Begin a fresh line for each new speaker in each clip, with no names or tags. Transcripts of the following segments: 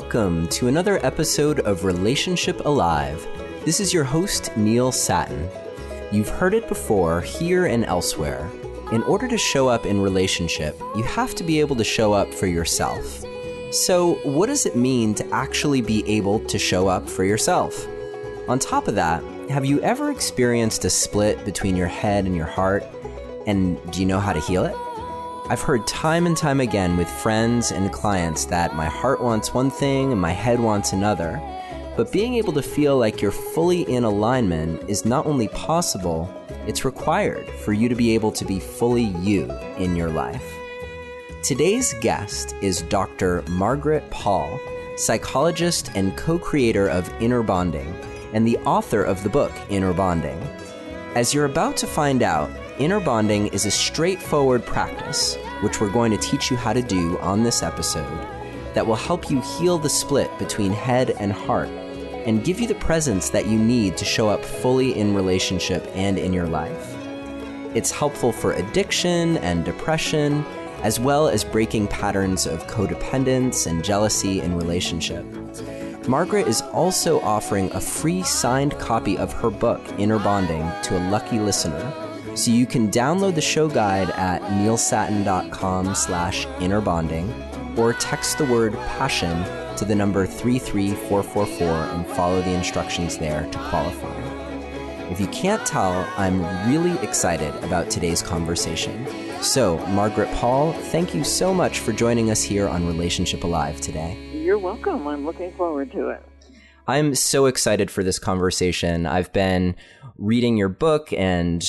Welcome to another episode of Relationship Alive. This is your host, Neil Satin. You've heard it before, here and elsewhere. In order to show up in relationship, you have to be able to show up for yourself. So, what does it mean to actually be able to show up for yourself? On top of that, have you ever experienced a split between your head and your heart? And do you know how to heal it? I've heard time and time again with friends and clients that my heart wants one thing and my head wants another. But being able to feel like you're fully in alignment is not only possible, it's required for you to be able to be fully you in your life. Today's guest is Dr. Margaret Paul, psychologist and co-creator of Inner Bonding, and the author of the book, Inner Bonding. As you're about to find out, Inner Bonding is a straightforward practice, which we're going to teach you how to do on this episode, that will help you heal the split between head and heart and give you the presence that you need to show up fully in relationship and in your life. It's helpful for addiction and depression, as well as breaking patterns of codependence and jealousy in relationship. Margaret is also offering a free signed copy of her book, Inner Bonding, to a lucky listener. So you can download the show guide at neilsatin.com/innerbonding or text the word passion to the number 33444 and follow the instructions there to qualify. If you can't tell, I'm really excited about today's conversation. So, Margaret Paul, thank you so much for joining us here on Relationship Alive today.
You're welcome. I'm looking forward to it.
I'm so excited for this conversation. I've been reading your book and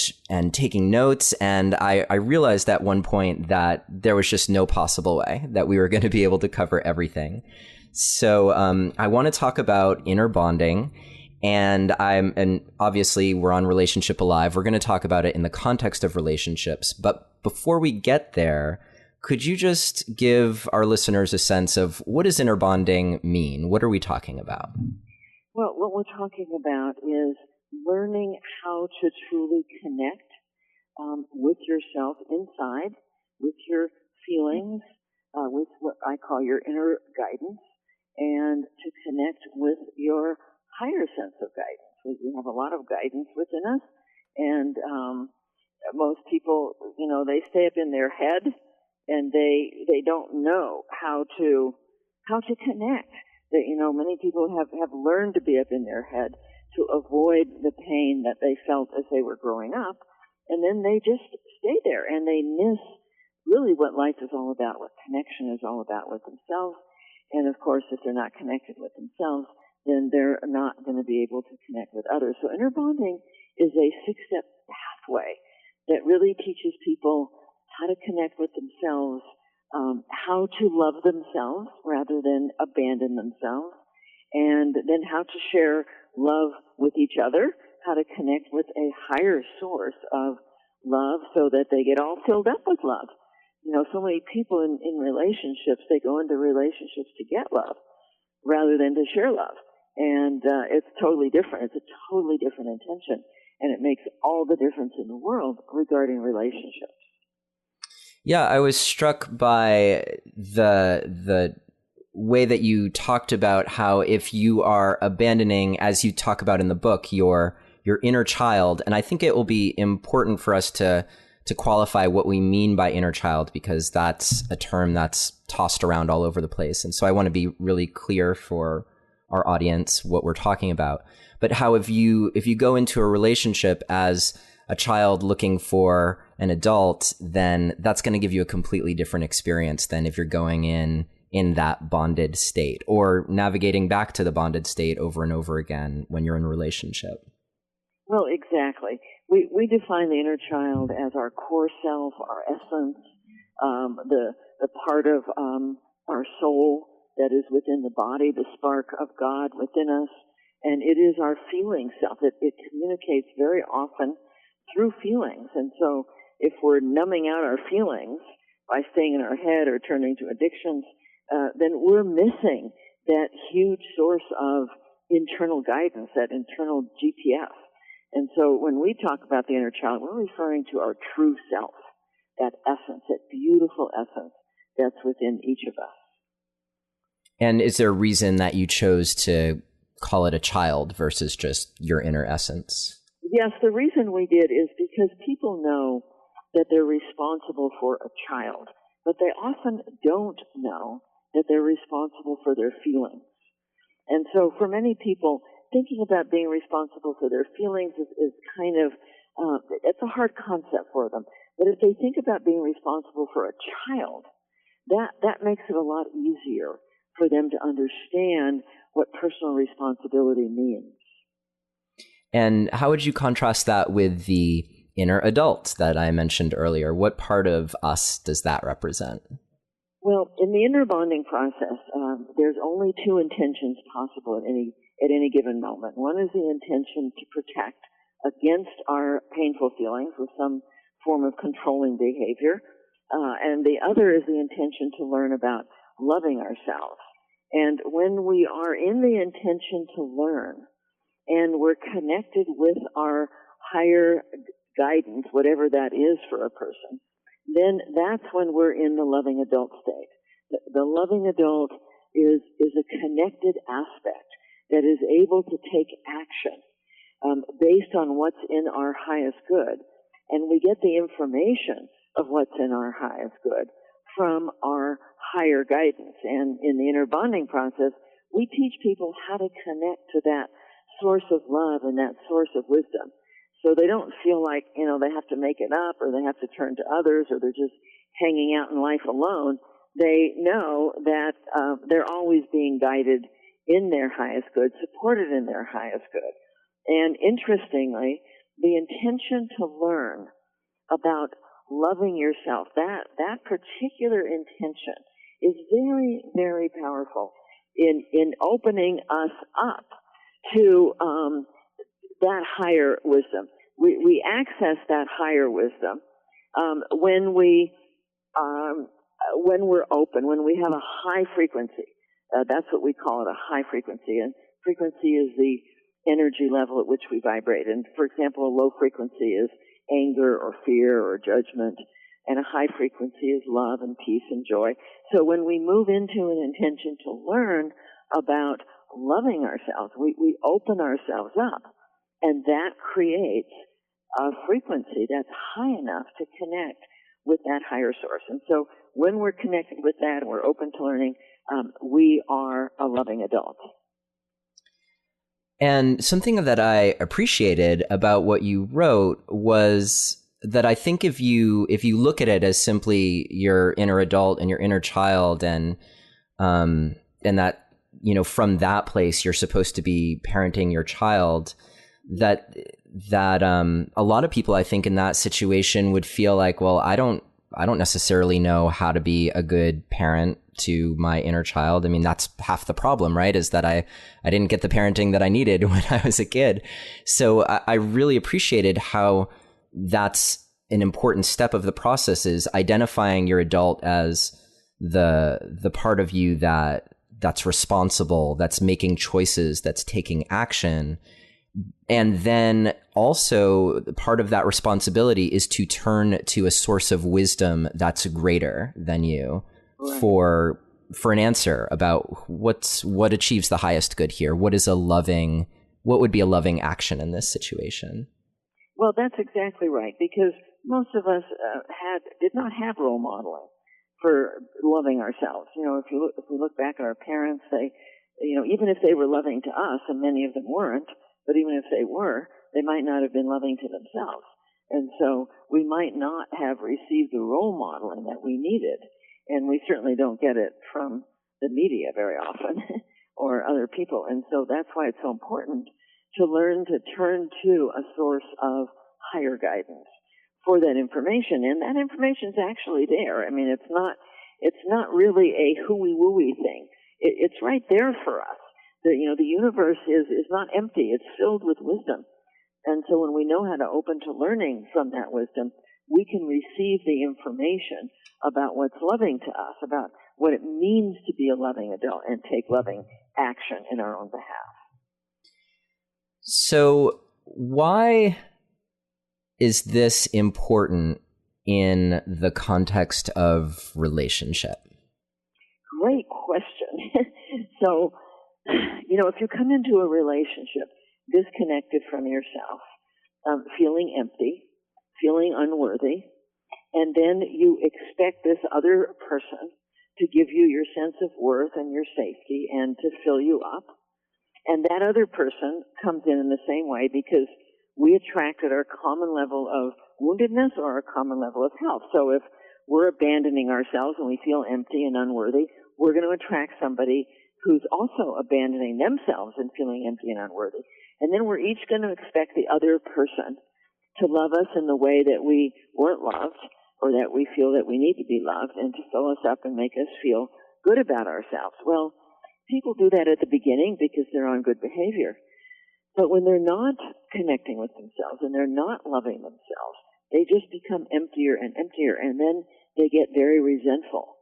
taking notes, and I realized at one point that there was just no possible way that we were going to be able to cover everything. So I want to talk about inner bonding, and obviously we're on Relationship Alive. We're going to talk about it in the context of relationships. But before we get there, could you just give our listeners a sense of what does inner bonding mean? What are we talking about?
Well, what we're talking about is learning how to truly connect with yourself inside, with your feelings, with what I call your inner guidance, and to connect with your higher sense of guidance. We have a lot of guidance within us, and most people, they stay up in their head, and they don't know how to connect. That, many people have learned to be up in their head to avoid the pain that they felt as they were growing up, and then they just stay there, and they miss really what life is all about, what connection is all about with themselves. And of course, if they're not connected with themselves, then they're not going to be able to connect with others. So inner bonding is a 6-step pathway that really teaches people how to connect with themselves, how to love themselves rather than abandon themselves, and then how to share love with each other, how to connect with a higher source of love so that they get all filled up with love. So many people in relationships, they go into relationships to get love rather than to share love. And it's totally different. It's a totally different intention. And it makes all the difference in the world regarding relationships.
Yeah, I was struck by the way that you talked about how if you are abandoning, as you talk about in the book, your inner child, and I think it will be important for us to qualify what we mean by inner child, because that's a term that's tossed around all over the place. And so I want to be really clear for our audience what we're talking about. But how if you go into a relationship as a child looking for an adult, then that's going to give you a completely different experience than if you're going in that bonded state or navigating back to the bonded state over and over again when you're in a relationship.
Well, exactly. We define the inner child as our core self, our essence, the part of our soul that is within the body, the spark of God within us, and it is our feeling self. It communicates very often through feelings, and so if we're numbing out our feelings by staying in our head or turning to addictions, then we're missing that huge source of internal guidance, that internal GPS. And so when we talk about the inner child, we're referring to our true self, that essence, that beautiful essence that's within each of us.
And is there a reason that you chose to call it a child versus just your inner essence?
Yes, the reason we did is because people know that they're responsible for a child, but they often don't know that they're responsible for their feelings. And so for many people, thinking about being responsible for their feelings is kind of, it's a hard concept for them. But if they think about being responsible for a child, that makes it a lot easier for them to understand what personal responsibility means.
And how would you contrast that with the inner adult that I mentioned earlier? What part of us does that represent?
Well, in the inner bonding process, there's only two intentions possible at any given moment. One is the intention to protect against our painful feelings with some form of controlling behavior, and the other is the intention to learn about loving ourselves. And when we are in the intention to learn, and we're connected with our higher guidance, whatever that is for a person, then that's when we're in the loving adult state. The loving adult is a connected aspect that is able to take action based on what's in our highest good. And we get the information of what's in our highest good from our higher guidance. And in the inner bonding process, we teach people how to connect to that source of love and that source of wisdom. So they don't feel like, they have to make it up or they have to turn to others or they're just hanging out in life alone. They know that they're always being guided in their highest good, supported in their highest good. And interestingly, the intention to learn about loving yourself, that particular intention is very, very powerful in opening us up to that higher wisdom. We access that higher wisdom when we're open, when we have a high frequency. That's what we call it, a high frequency. And frequency is the energy level at which we vibrate. And for example, a low frequency is anger or fear or judgment, and a high frequency is love and peace and joy. So when we move into an intention to learn about loving ourselves, we open ourselves up, and that creates a frequency that's high enough to connect with that higher source. And so when we're connected with that and we're open to learning, we are a loving adult.
And something that I appreciated about what you wrote was that I think if you look at it as simply your inner adult and your inner child, and that, from that place you're supposed to be parenting your child, that a lot of people, I think, in that situation would feel like, well, I don't necessarily know how to be a good parent to my inner child. I mean, that's half the problem, right? Is that I didn't get the parenting that I needed when I was a kid. So I really appreciated how that's an important step of the process, is identifying your adult as the part of you that's responsible, that's making choices, that's taking action. And then also part of that responsibility is to turn to a source of wisdom that's greater than you, right, for an answer about what achieves the highest good here. What would be a loving action in this situation?
Well, that's exactly right, because most of us did not have role modeling for loving ourselves. If we look back at our parents, they, even if they were loving to us, and many of them weren't, but even if they were, they might not have been loving to themselves. And so we might not have received the role modeling that we needed. And we certainly don't get it from the media very often or other people. And so that's why it's so important to learn to turn to a source of higher guidance for that information. And that information's actually there. I mean, it's not really a hooey-wooey thing. It's right there for us. The universe is not empty. It's filled with wisdom. And so when we know how to open to learning from that wisdom, we can receive the information about what's loving to us, about what it means to be a loving adult, and take loving action in our own behalf.
So why is this important in the context of relationship?
Great question. So, if you come into a relationship disconnected from yourself, feeling empty, feeling unworthy, and then you expect this other person to give you your sense of worth and your safety and to fill you up, and that other person comes in the same way because we attracted our common level of woundedness or our common level of health. So if we're abandoning ourselves and we feel empty and unworthy, we're going to attract somebody who's also abandoning themselves and feeling empty and unworthy. And then we're each going to expect the other person to love us in the way that we weren't loved or that we feel that we need to be loved and to fill us up and make us feel good about ourselves. Well, people do that at the beginning because they're on good behavior. But when they're not connecting with themselves and they're not loving themselves, they just become emptier and emptier, and then they get very resentful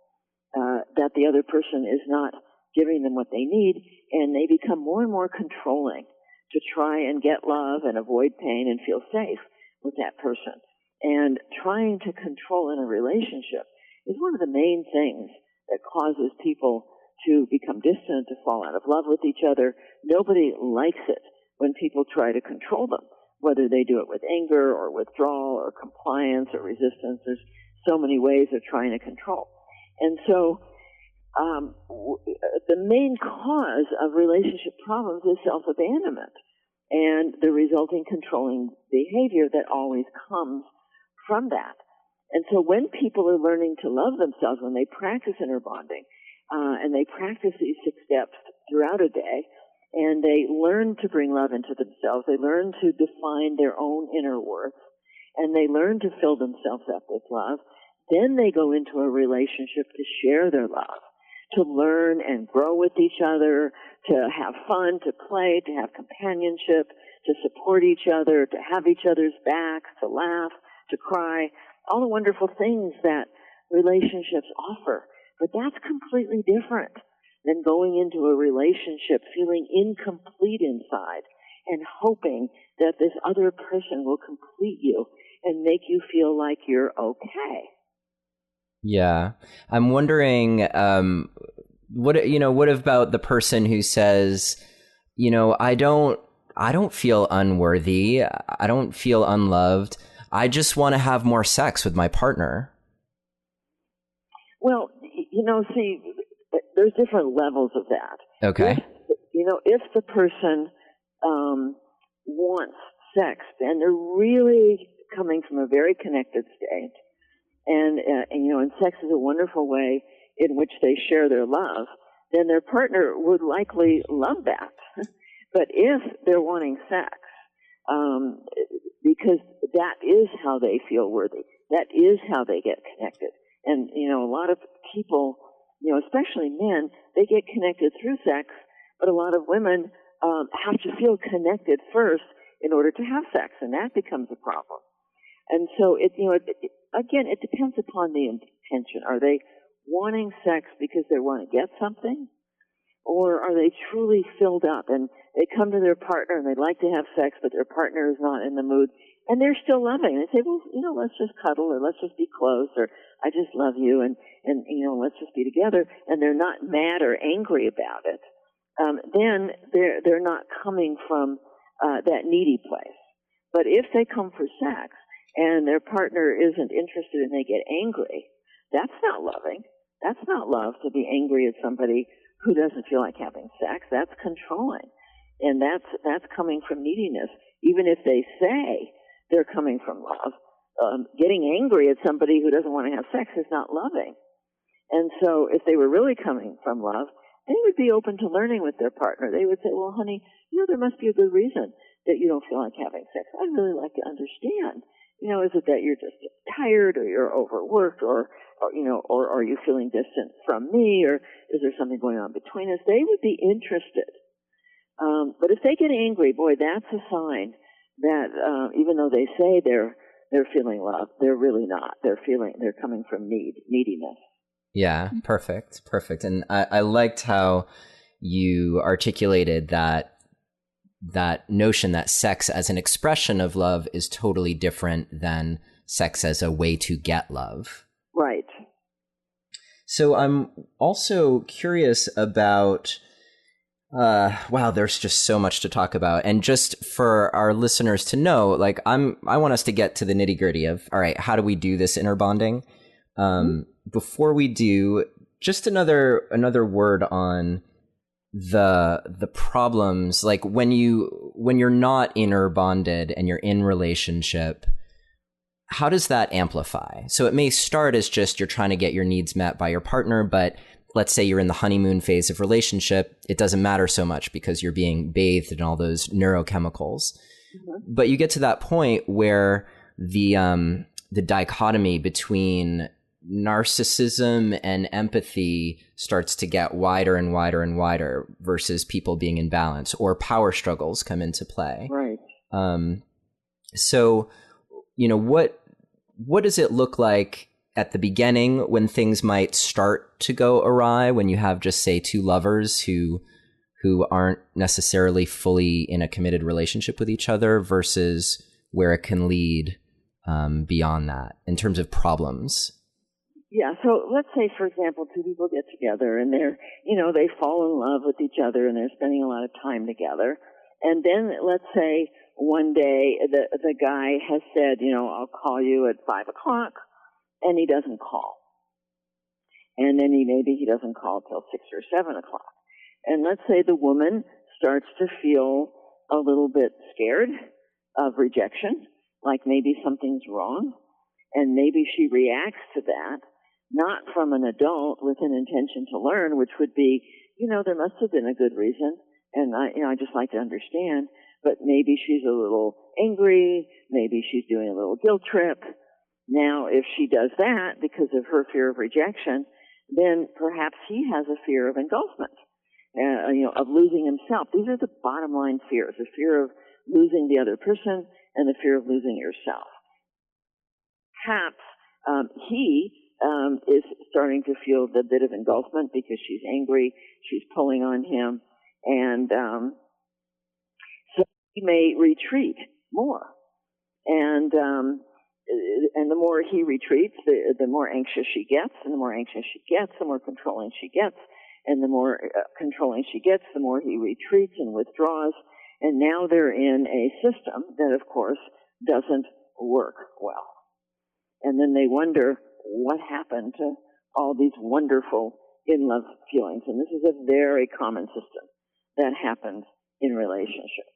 that the other person is not giving them what they need, and they become more and more controlling to try and get love and avoid pain and feel safe with that person. And trying to control in a relationship is one of the main things that causes people to become distant, to fall out of love with each other. Nobody likes it when people try to control them, whether they do it with anger or withdrawal or compliance or resistance. There's so many ways of trying to control. And so the main cause of relationship problems is self-abandonment and the resulting controlling behavior that always comes from that. And so when people are learning to love themselves, when they practice inner bonding, and they practice these 6 steps throughout a day, and they learn to bring love into themselves, they learn to define their own inner worth, and they learn to fill themselves up with love, then they go into a relationship to share their love, to learn and grow with each other, to have fun, to play, to have companionship, to support each other, to have each other's backs, to laugh, to cry, all the wonderful things that relationships offer. But that's completely different than going into a relationship feeling incomplete inside and hoping that this other person will complete you and make you feel like you're okay.
Yeah. I'm wondering, what about the person who says, I don't feel unworthy. I don't feel unloved. I just want to have more sex with my partner.
Well, see, there's different levels of that.
Okay.
If the person wants sex, then they're really coming from a very connected state. And sex is a wonderful way in which they share their love, then their partner would likely love that. But if they're wanting sex, because that is how they feel worthy, that is how they get connected. And, a lot of people, especially men, they get connected through sex, but a lot of women have to feel connected first in order to have sex, and that becomes a problem. And so, it depends upon the intention. Are they wanting sex because they want to get something? Or are they truly filled up and they come to their partner and they'd like to have sex, but their partner is not in the mood, and they're still loving? They say, well, let's just cuddle, or let's just be close, or I just love you, and let's just be together, and they're not mad or angry about it. Then they're not coming from that needy place. But if they come for sex and their partner isn't interested and they get angry, that's not loving. That's not love, to be angry at somebody who doesn't feel like having sex. That's controlling. And that's coming from neediness. Even if they say they're coming from love, getting angry at somebody who doesn't want to have sex is not loving. And so if they were really coming from love, they would be open to learning with their partner. They would say, well, honey, there must be a good reason that you don't feel like having sex. I'd really like to understand. Is it that you're just tired, or you're overworked, or are you feeling distant from me, or is there something going on between us? They would be interested. But if they get angry, boy, that's a sign that even though they say they're feeling love, they're really not. They're coming from neediness.
Yeah, perfect. And I liked how you articulated that notion that sex as an expression of love is totally different than sex as a way to get love.
Right.
So I'm also curious about, Wow, there's just so much to talk about. And just for our listeners to know, like I want us to get to the nitty gritty of, all right, how do we do this inner bonding? Before we do, just another word on the problems, like when you're not inner bonded and you're in relationship, how does that amplify? So it may start as just you're trying to get your needs met by your partner, but let's say you're in the honeymoon phase of relationship, it doesn't matter so much because you're being bathed in all those neurochemicals. But you get to that point where the dichotomy between narcissism and empathy starts to get wider and wider and wider versus people being in balance, or power struggles come into play.
Right.
So, what does it look like at the beginning when things might start to go awry, when you have just, say, two lovers who aren't necessarily fully in a committed relationship with each other, versus where it can lead beyond that in terms of problems?
Yeah, so let's say, for example, two people get together and they fall in love with each other and they're spending a lot of time together. And then let's say one day the guy has said, I'll call you at 5 o'clock, and he doesn't call. And then maybe he doesn't call till 6 or 7 o'clock. And let's say the woman starts to feel a little bit scared of rejection, like maybe something's wrong, and maybe she reacts to that, not from an adult with an intention to learn, which would be, there must have been a good reason, and I just like to understand, but maybe she's a little angry, maybe she's doing a little guilt trip. Now, if she does that because of her fear of rejection, then perhaps he has a fear of engulfment, of losing himself. These are the bottom line fears, the fear of losing the other person and the fear of losing yourself. Perhaps he is starting to feel the bit of engulfment because she's angry, she's pulling on him, and so he may retreat more. And the more he retreats, the more anxious she gets, and the more anxious she gets, the more controlling she gets, and the more controlling she gets, the more he retreats and withdraws. And now they're in a system that, of course, doesn't work well. And then they wonder what happened to all these wonderful in-love feelings. And this is a very common system that happens in relationships.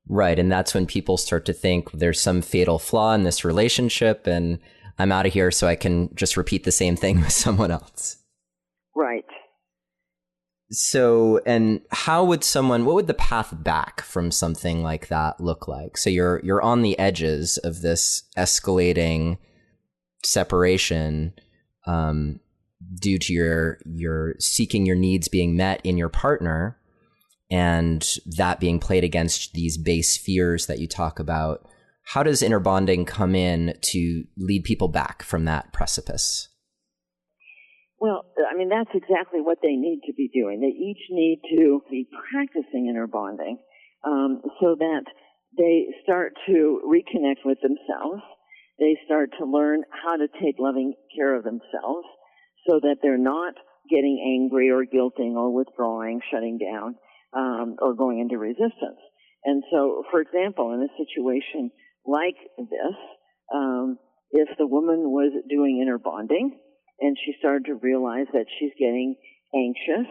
Right. And that's when people start to think there's some fatal flaw in this relationship and I'm out of here so I can just repeat the same thing with someone else.
Right.
So, and what would the path back from something like that look like? So you're on the edges of this escalating separation due to your seeking your needs being met in your partner, and that being played against these base fears that you talk about. How does inner bonding come in to lead people back from that precipice?
Well, that's exactly what they need to be doing. They each need to be practicing inner bonding so that they start to reconnect with themselves. They start to learn how to take loving care of themselves so that they're not getting angry or guilting or withdrawing, shutting down, or going into resistance. And so, for example, in a situation like this, if the woman was doing inner bonding and she started to realize that she's getting anxious,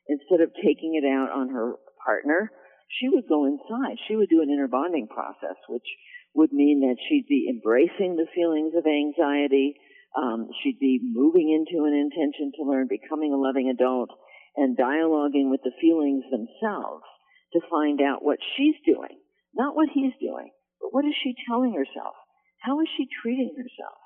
instead of taking it out on her partner, she would go inside. She would do an inner bonding process, which would mean that she'd be embracing the feelings of anxiety. She'd be moving into an intention to learn, becoming a loving adult, and dialoguing with the feelings themselves to find out what she's doing, not what he's doing, but what is she telling herself? How is she treating herself?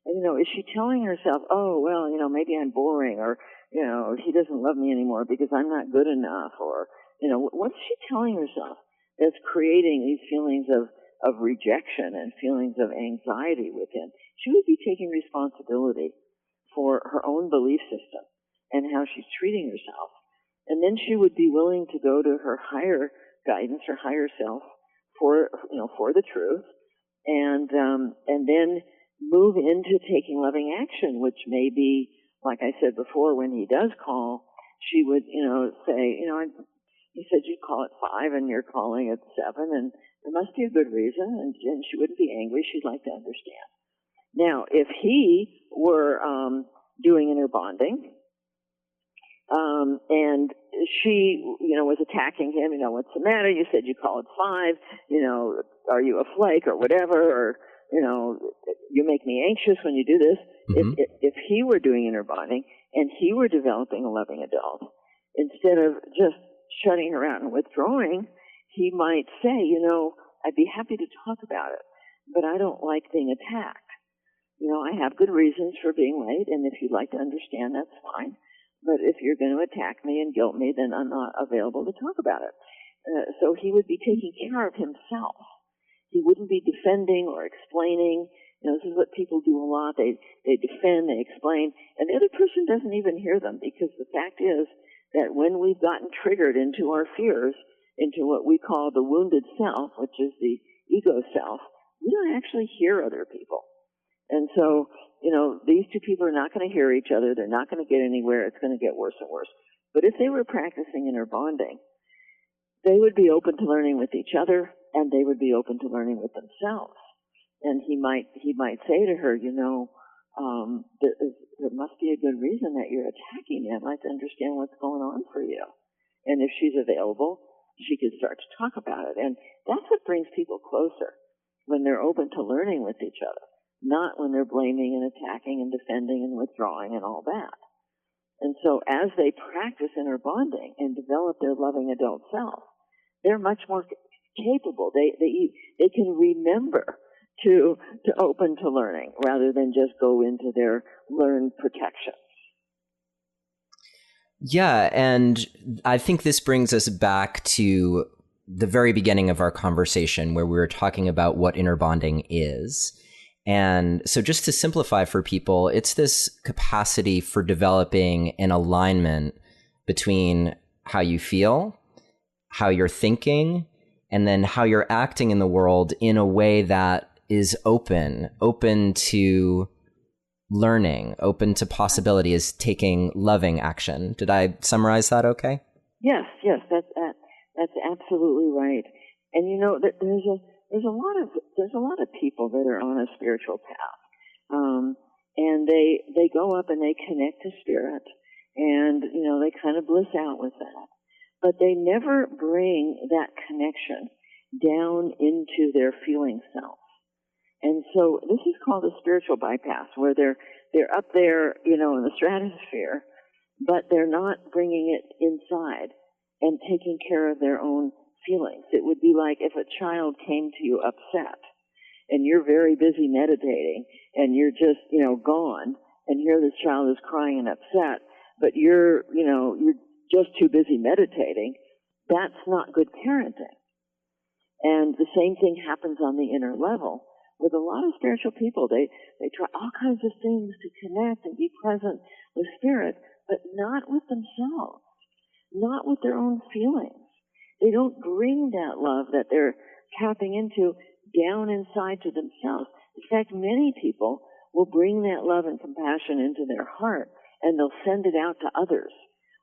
And, is she telling herself, oh, well, maybe I'm boring, or, he doesn't love me anymore because I'm not good enough, or, what's she telling herself that's creating these feelings of rejection and feelings of anxiety within? She would be taking responsibility for her own belief system and how she's treating herself. And then she would be willing to go to her higher guidance, her higher self for the truth, and then move into taking loving action, which may be, like I said before, when he does call, she would, say, he said you'd call it 5 and you're calling it 7, and there must be a good reason, and she wouldn't be angry. She'd like to understand. Now, if he were doing inner bonding, and she, was attacking him, what's the matter? You said you call it 5, are you a flake or whatever, or, you make me anxious when you do this. Mm-hmm. If he were doing inner bonding and he were developing a loving adult, instead of just shutting her out and withdrawing, he might say, I'd be happy to talk about it, but I don't like being attacked. I have good reasons for being late, and if you'd like to understand, that's fine. But if you're going to attack me and guilt me, then I'm not available to talk about it. So he would be taking care of himself. He wouldn't be defending or explaining. This is what people do a lot. They defend, they explain, and the other person doesn't even hear them, because the fact is that when we've gotten triggered into our fears, into what we call the wounded self, which is the ego self, we don't actually hear other people. And so, these two people are not going to hear each other. They're not going to get anywhere. It's going to get worse and worse. But if they were practicing inner bonding, they would be open to learning with each other, and they would be open to learning with themselves. And he might say to her, there must be a good reason that you're attacking me. I'd like to understand what's going on for you. And if she's available, she could start to talk about it. And that's what brings people closer, when they're open to learning with each other, not when they're blaming and attacking and defending and withdrawing and all that. And so as they practice inner bonding and develop their loving adult self, they're much more capable. They can remember to open to learning rather than just go into their learned protections.
Yeah, and I think this brings us back to the very beginning of our conversation, where we were talking about what inner bonding is. And so just to simplify for people, it's this capacity for developing an alignment between how you feel, how you're thinking, and then how you're acting in the world in a way that is open to learning, open to possibility, is taking loving action. Did I summarize that okay?
Yes, that's absolutely right. And there's a lot of people that are on a spiritual path, and they go up and they connect to spirit, and they kind of bliss out with that, but they never bring that connection down into their feeling self. And so this is called a spiritual bypass, where they're up there, in the stratosphere, but they're not bringing it inside and taking care of their own feelings. It would be like if a child came to you upset, and you're very busy meditating, and you're just, gone, and here this child is crying and upset, but you're just too busy meditating. That's not good parenting. And the same thing happens on the inner level. With a lot of spiritual people, they try all kinds of things to connect and be present with spirit, but not with themselves, not with their own feelings. They don't bring that love that they're tapping into down inside to themselves. In fact, many people will bring that love and compassion into their heart, and they'll send it out to others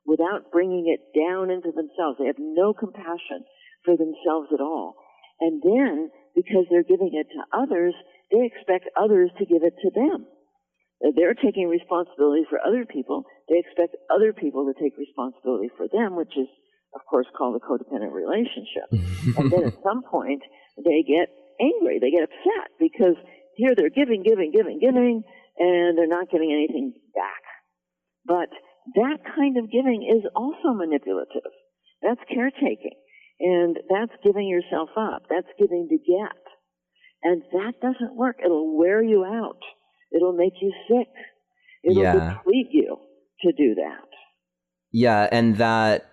without bringing it down into themselves. They have no compassion for themselves at all. And then, because they're giving it to others, they expect others to give it to them. They're taking responsibility for other people. They expect other people to take responsibility for them, which is, of course, called a codependent relationship. And then at some point, they get angry. They get upset because here they're giving, and they're not getting anything back. But that kind of giving is also manipulative. That's caretaking. And that's giving yourself up. That's giving to get. And that doesn't work. It'll wear you out. It'll make you sick. It'll deplete you to do that.
Yeah, and that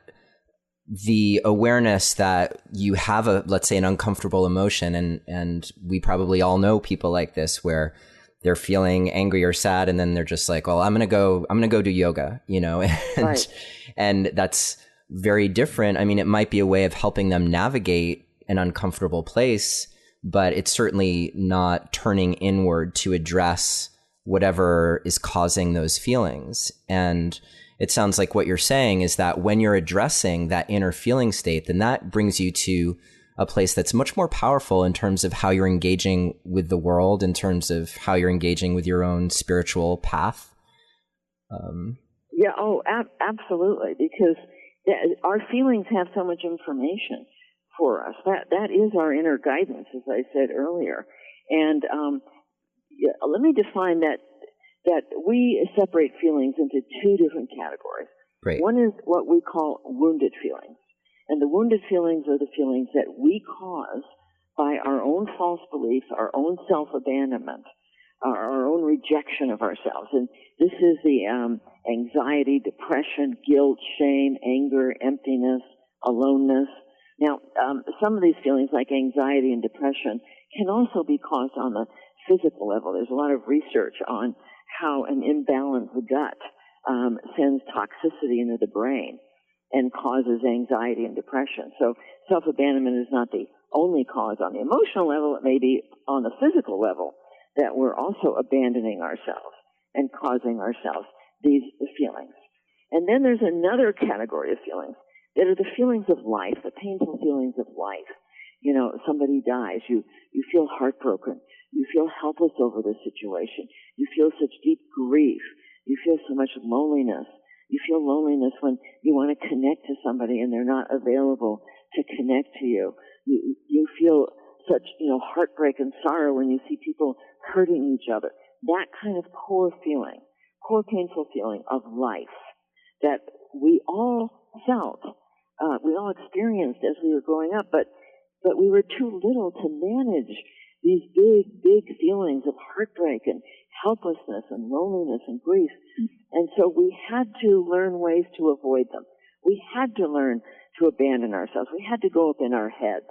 the awareness that you have let's say, an uncomfortable emotion, and we probably all know people like this, where they're feeling angry or sad, and then they're just like, well, I'm gonna go do yoga, and,
right.
And that's very different. I mean, it might be a way of helping them navigate an uncomfortable place, but it's certainly not turning inward to address whatever is causing those feelings. And it sounds like what you're saying is that when you're addressing that inner feeling state, then that brings you to a place that's much more powerful in terms of how you're engaging with the world, in terms of how you're engaging with your own spiritual path.
Absolutely, because our feelings have so much information for us. That is our inner guidance, as I said earlier. And let me define that we separate feelings into two different categories.
Great.
One is what we call wounded feelings. And the wounded feelings are the feelings that we cause by our own false beliefs, our own self-abandonment, our own rejection of ourselves. And this is the anxiety, depression, guilt, shame, anger, emptiness, aloneness. Now, some of these feelings, like anxiety and depression, can also be caused on the physical level. There's a lot of research on how an imbalanced gut sends toxicity into the brain and causes anxiety and depression. So self-abandonment is not the only cause on the emotional level. It may be on the physical level that we're also abandoning ourselves and causing ourselves these feelings. And then there's another category of feelings that are the feelings of life, the painful feelings of life. You know, somebody dies, you feel heartbroken, you feel helpless over the situation, you feel such deep grief, you feel so much loneliness. You feel loneliness when you want to connect to somebody and they're not available to connect to you. You feel such, heartbreak and sorrow when you see people hurting each other. That kind of core painful feeling of life that we all felt, we all experienced as we were growing up, but we were too little to manage these big feelings of heartbreak and helplessness and loneliness and grief. And so we had to learn ways to avoid them. We had to learn to abandon ourselves. We had to go up in our heads.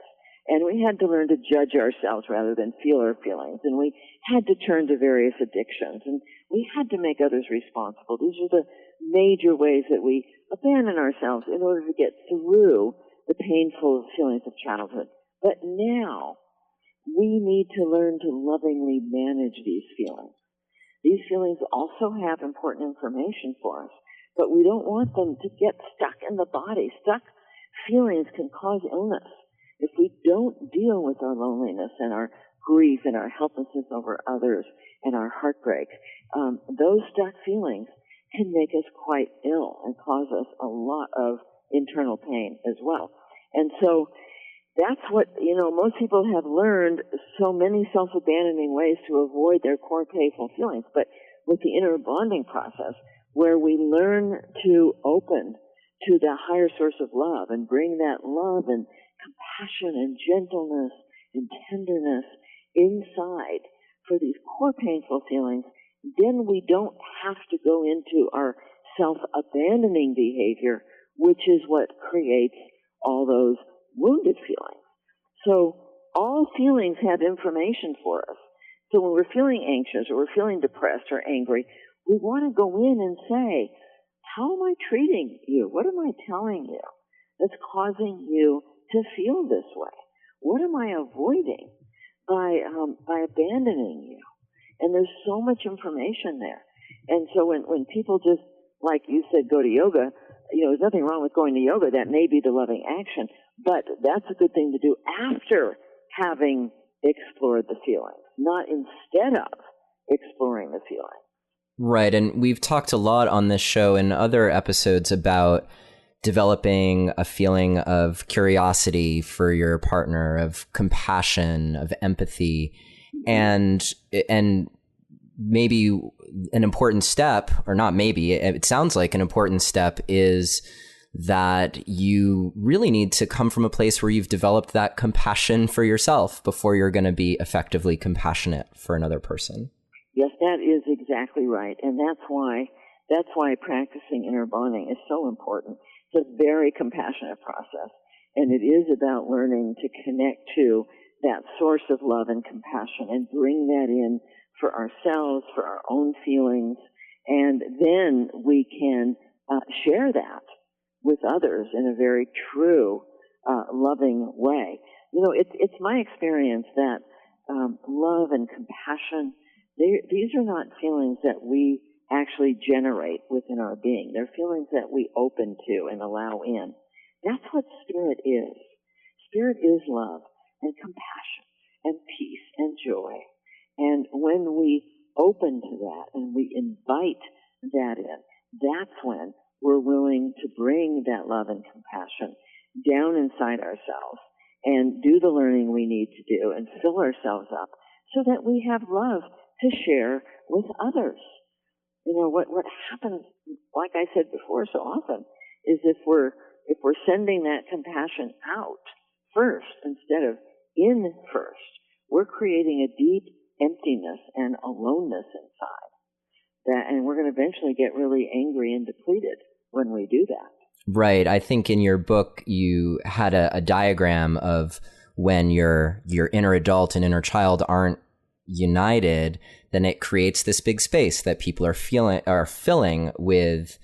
And we had to learn to judge ourselves rather than feel our feelings. And we had to turn to various addictions. And we had to make others responsible. These are the major ways that we abandon ourselves in order to get through the painful feelings of childhood. But now, we need to learn to lovingly manage these feelings. These feelings also have important information for us, but we don't want them to get stuck in the body. Stuck feelings can cause illness. If we don't deal with our loneliness and our grief and our helplessness over others and our heartbreak, those stuck feelings can make us quite ill and cause us a lot of internal pain as well. And so that's what, most people have learned so many self-abandoning ways to avoid their core painful feelings. But with the inner bonding process, where we learn to open to the higher source of love and bring that love and compassion and gentleness and tenderness inside for these core painful feelings, then we don't have to go into our self-abandoning behavior, which is what creates all those wounded feelings. So all feelings have information for us. So when we're feeling anxious or we're feeling depressed or angry, we want to go in and say, how am I treating you? What am I telling you that's causing you to feel this way? What am I avoiding by abandoning you? And there's so much information there. And so when people just, like you said, go to yoga, there's nothing wrong with going to yoga. That may be the loving action, but that's a good thing to do after having explored the feelings, not instead of exploring the feelings.
Right. And we've talked a lot on this show and other episodes about developing a feeling of curiosity for your partner, of compassion, of empathy, and maybe an important step, or not maybe, it sounds like an important step, is that you really need to come from a place where you've developed that compassion for yourself before you're going to be effectively compassionate for another person.
Yes, that is exactly right. And that's why practicing inner bonding is so important. It's a very compassionate process. And it is about learning to connect to that source of love and compassion and bring that in for ourselves, for our own feelings. And then we can share that with others in a very true, loving way. It's my experience that love and compassion These are not feelings that we actually generate within our being. They're feelings that we open to and allow in. That's what spirit is. Spirit is love and compassion and peace and joy. And when we open to that and we invite that in, that's when we're willing to bring that love and compassion down inside ourselves and do the learning we need to do and fill ourselves up so that we have love to share with others. You know, what happens, like I said before so often, is if we're sending that compassion out first instead of in first, we're creating a deep emptiness and aloneness inside. And we're going to eventually get really angry and depleted when we do that.
Right. I think in your book, you had a diagram of when your inner adult and inner child aren't united, then it creates this big space that people are filling with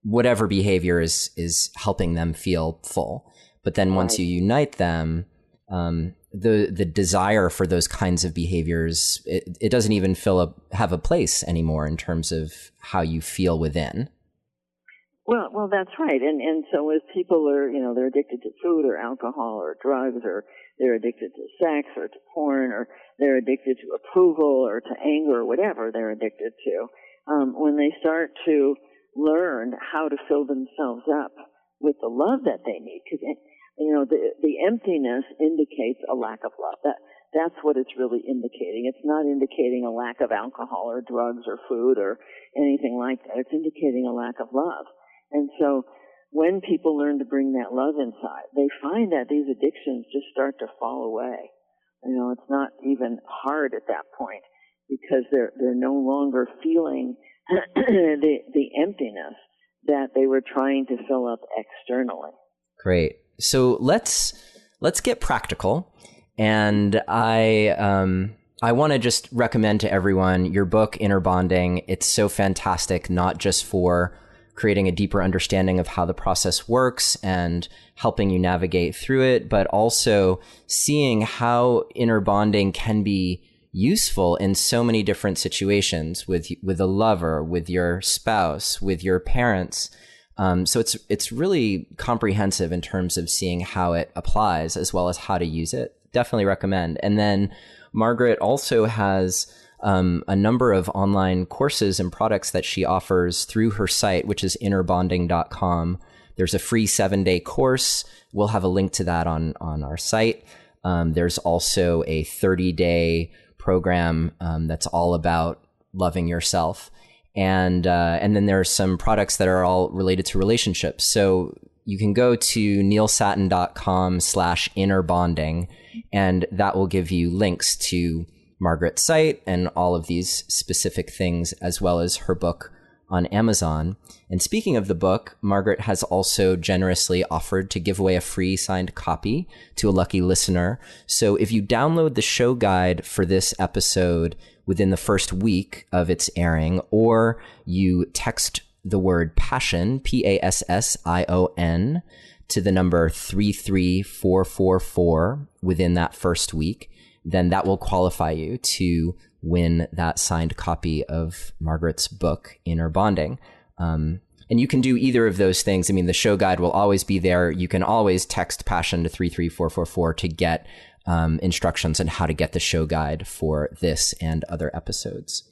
whatever behavior is helping them feel full. But then once you unite them, the desire for those kinds of behaviors, it doesn't even have a place anymore in terms of how you feel within.
Well, that's right. And so as people are, they're addicted to food or alcohol or drugs, or they're addicted to sex or to porn, or they're addicted to approval or to anger or whatever they're addicted to, when they start to learn how to fill themselves up with the love that they need, because, the emptiness indicates a lack of love. That's what it's really indicating. It's not indicating a lack of alcohol or drugs or food or anything like that. It's indicating a lack of love. And so when people learn to bring that love inside, they find that these addictions just start to fall away. It's not even hard at that point because they're no longer feeling the emptiness that they were trying to fill up externally.
Great. So let's get practical. And I want to just recommend to everyone your book, Inner Bonding. It's so fantastic, not just for creating a deeper understanding of how the process works and helping you navigate through it, but also seeing how inner bonding can be useful in so many different situations with a lover, with your spouse, with your parents. So it's really comprehensive in terms of seeing how it applies as well as how to use it. Definitely recommend. And then Margaret also has a number of online courses and products that she offers through her site, which is innerbonding.com. There's a free 7-day course. We'll have a link to that on our site. There's also a 30-day program that's all about loving yourself. And then there are some products that are all related to relationships. So you can go to neilsattin.com/innerbonding, and that will give you links to Margaret's site and all of these specific things, as well as her book on Amazon. And speaking of the book, Margaret has also generously offered to give away a free signed copy to a lucky listener. So if you download the show guide for this episode within the first week of its airing, or you text the word passion, PASSION, to the number 33444 within that first week, then that will qualify you to win that signed copy of Margaret's book, Inner Bonding. And you can do either of those things. I mean, the show guide will always be there. You can always text passion to 33444 to get instructions on how to get the show guide for this and other episodes.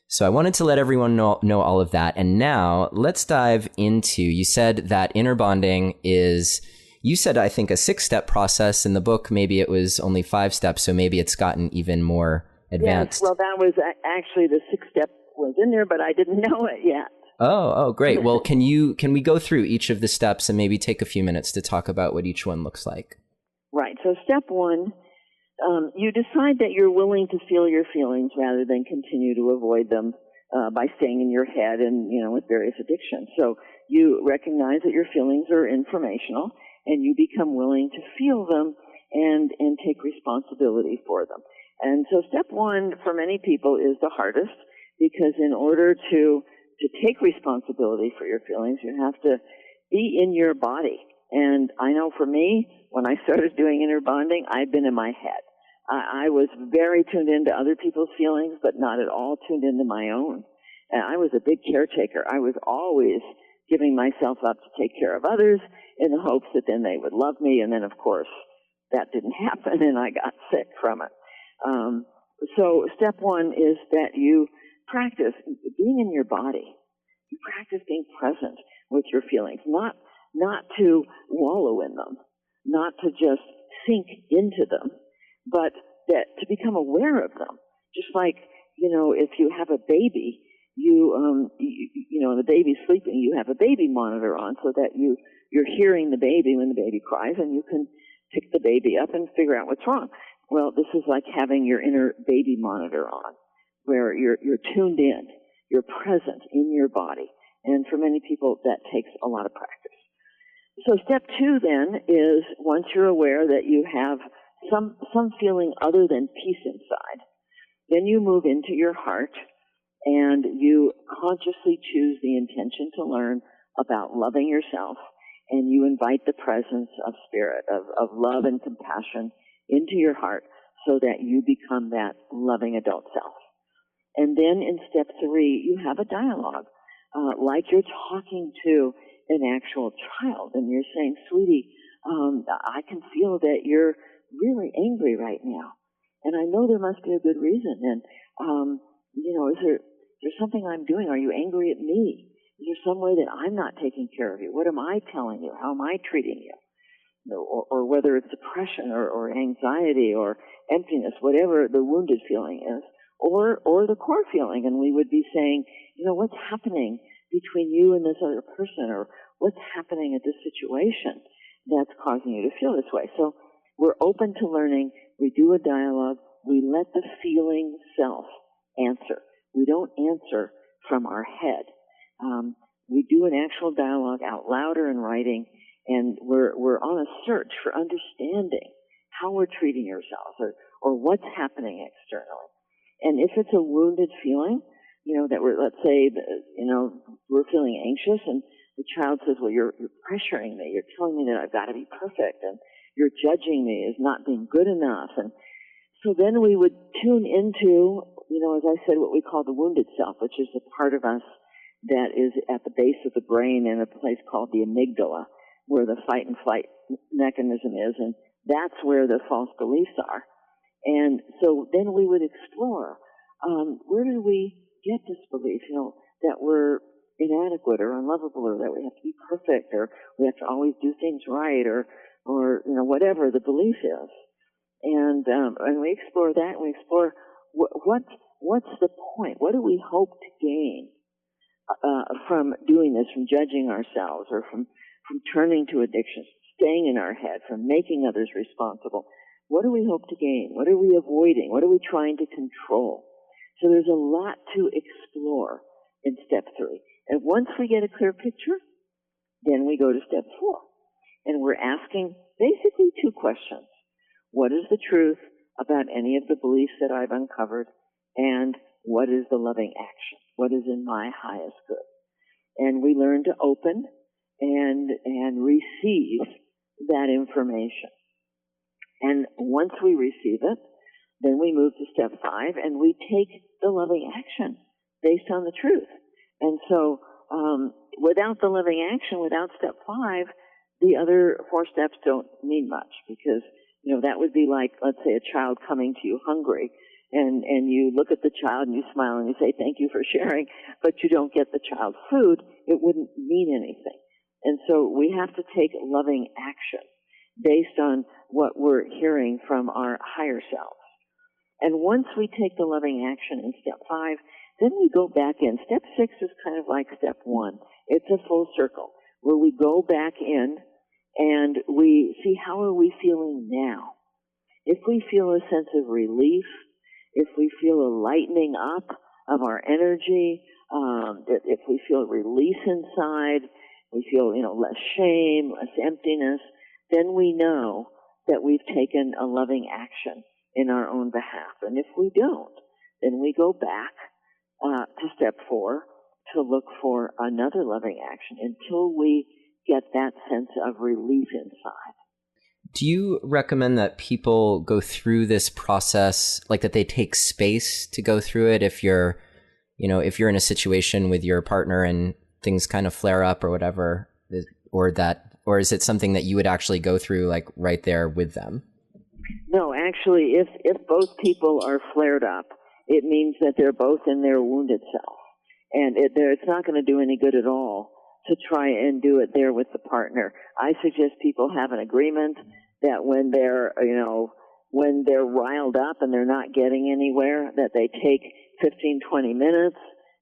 So I wanted to let everyone know all of that. And now let's dive into, you said that inner bonding is, you said, I think, a 6-step process. In the book, maybe it was only 5 steps, so maybe it's gotten even more advanced.
Yes, well, that was actually the 6th step was in there, but I didn't know it yet.
Oh, great. Well, can we go through each of the steps and maybe take a few minutes to talk about what each one looks like?
Right. So step 1, you decide that you're willing to feel your feelings rather than continue to avoid them by staying in your head and, with various addictions. So you recognize that your feelings are informational, and you become willing to feel them and take responsibility for them. And so step 1 for many people is the hardest, because in order to take responsibility for your feelings, you have to be in your body. And I know for me, when I started doing inner bonding, I've been in my head. I was very tuned into other people's feelings, but not at all tuned into my own. And I was a big caretaker. I was always giving myself up to take care of others in the hopes that then they would love me. And then, of course, that didn't happen, and I got sick from it. So step one is that you practice being in your body. You practice being present with your feelings, not to wallow in them, not to just sink into them, but that to become aware of them. Just like, if you have a baby, the baby's sleeping, you have a baby monitor on so that you're hearing the baby when the baby cries, and you can pick the baby up and figure out what's wrong. Well, this is like having your inner baby monitor on, where you're tuned in, you're present in your body. And for many people, that takes a lot of practice. So step two then is, once you're aware that you have some feeling other than peace inside, then you move into your heart and you consciously choose the intention to learn about loving yourself, and you invite the presence of spirit, of love and compassion into your heart so that you become that loving adult self. And then in step three, you have a dialogue, like you're talking to an actual child, and you're saying, sweetie, I can feel that you're really angry right now, and I know there must be a good reason, and, is there something I'm doing? Are you angry at me? Is there some way that I'm not taking care of you? What am I telling you? How am I treating you? Or whether it's depression or anxiety or emptiness, whatever the wounded feeling is, or the core feeling, and we would be saying, what's happening between you and this other person, or what's happening at this situation that's causing you to feel this way. So we're open to learning. We do a dialogue. We let the feeling self answer. We don't answer from our head. We do an actual dialogue out loud or in writing, and we're on a search for understanding how we're treating ourselves or what's happening externally. And if it's a wounded feeling, that let's say, we're feeling anxious, and the child says, well, you're pressuring me. You're telling me that I've got to be perfect, and you're judging me as not being good enough. And so then we would tune into, as I said, what we call the wounded self, which is the part of us that is at the base of the brain in a place called the amygdala, where the fight and flight mechanism is, and that's where the false beliefs are. And so then we would explore, where do we get this belief, that we're inadequate or unlovable, or that we have to be perfect, or we have to always do things right, or whatever the belief is. And we explore that, and we explore what's the point? What do we hope to gain from doing this, from judging ourselves, or from turning to addictions, staying in our head, from making others responsible? What do we hope to gain? What are we avoiding? What are we trying to control? So there's a lot to explore in step three. And once we get a clear picture, then we go to step four. And we're asking basically two questions. What is the truth about any of the beliefs that I've uncovered? And what is the loving action? What is in my highest good? And we learn to open and receive that information. And once we receive it, then we move to step five, and we take the loving action based on the truth. And so without the loving action, without step five, the other four steps don't mean much, because that would be like, let's say, a child coming to you hungry, and you look at the child and you smile and you say, thank you for sharing, but you don't get the child food. It wouldn't mean anything. And so we have to take loving action based on what we're hearing from our higher selves. And once we take the loving action in step five, then we go back in. Step six is kind of like step one. It's a full circle where we go back in and we see, how are we feeling now? If we feel a sense of relief, if we feel a lightening up of our energy, if we feel release inside, we feel, less shame, less emptiness, then we know that we've taken a loving action in our own behalf. And if we don't, then we go back to step four to look for another loving action until we get that sense of relief inside.
Do you recommend that people go through this process, like that they take space to go through it if you're in a situation with your partner and things kind of flare up or whatever, or is it something that you would actually go through like right there with them?
No, actually, if both people are flared up, it means that they're both in their wounded self. And it's not going to do any good at all to try and do it there with the partner. I suggest people have an agreement that when they're riled up and they're not getting anywhere, that they take 15, 20 minutes.